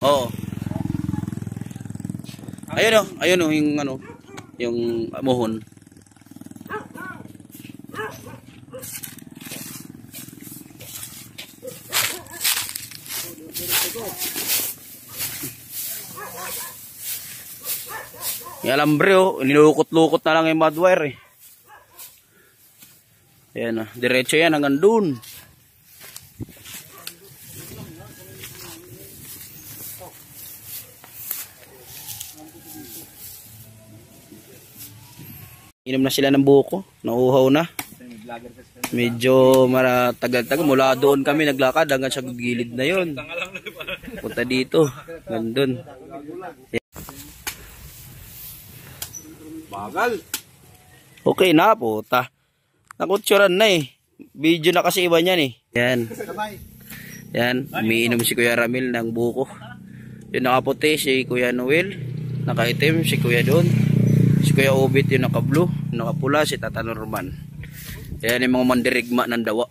Oo. Ayun oh, yung ano, yung muhon. Yung alambre oh, nilukot-lukot na lang yung mud wire eh. Ayan oh, diretso yan hanggang dun. Inom na sila ng buko, nauuhaw na. Medyo matagal-tagal, mula doon kami naglakad hanggang sa gilid na yon. Punta dito, gandun. Bagal. Okay na, puta. Nakutsuran na eh. Video na kasi iba niyan eh. Yan. Yan, umiinom si Kuya Ramil ng buko. Yung nakaputi si Kuya Noel, nakaitim si Kuya Don. Si Kuya Obit yung naka-blue, nakapula si Tata Norman. Yan yung mga mandirigma ng dawa.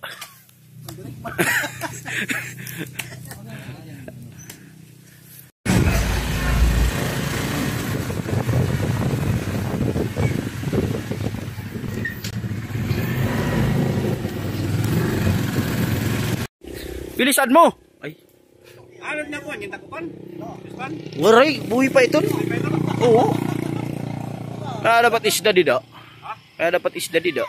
Bilisan mo! Ay. Alat na po, yung takupan. Waray, buhay pa ito. Oo. Kaya dapat isda dito. Kaya dapat isda dito.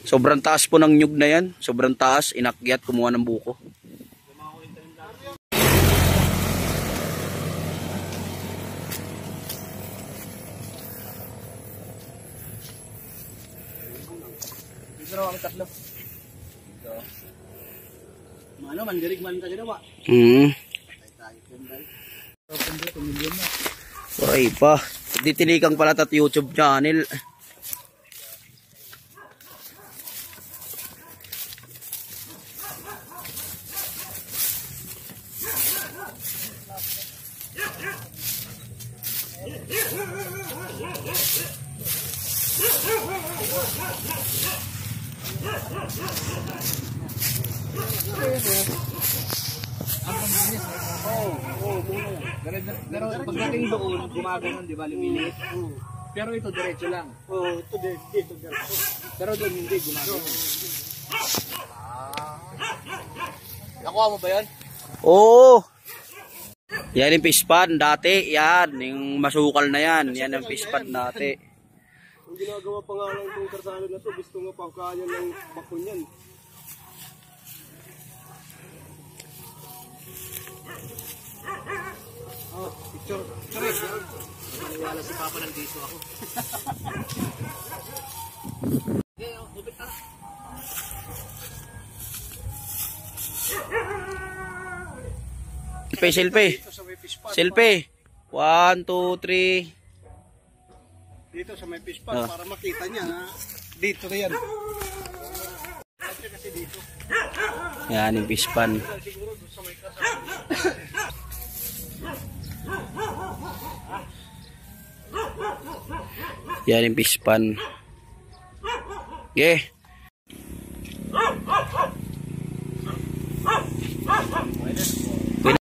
Sobrang taas po ng nyug na yan. Sobrang taas, inakyat, kumuha ng buko. Ano, mandirig man ka ginawa. Waray pa. Ditiligang pala tat YouTube channel. Pero pagdating doon, gumagano'n, di ba, lumiliit? Pero ito diretso lang. Oo, ito diretso. Pero doon hindi gumagano'n. Nakuha mo ba yan? Oo. Yan yung fish pond dati. Yan, yung masukal na yan. Yan yung fish pond dati. Ang ginagawa pa nga lang itong karsano na to, gusto nga pangkayan ng bakon yan. Oh, picture. Sorry. Maniwala si Papa nandito ako. Okay, oh, lupit ka. Selfie. Selfie. 1, 2, 3. Dito sa may fish pond para makita niya na dito na yan. Kasi dito. Yan yung fish pond. Siguro sa may Yan yung fish pond. Okay.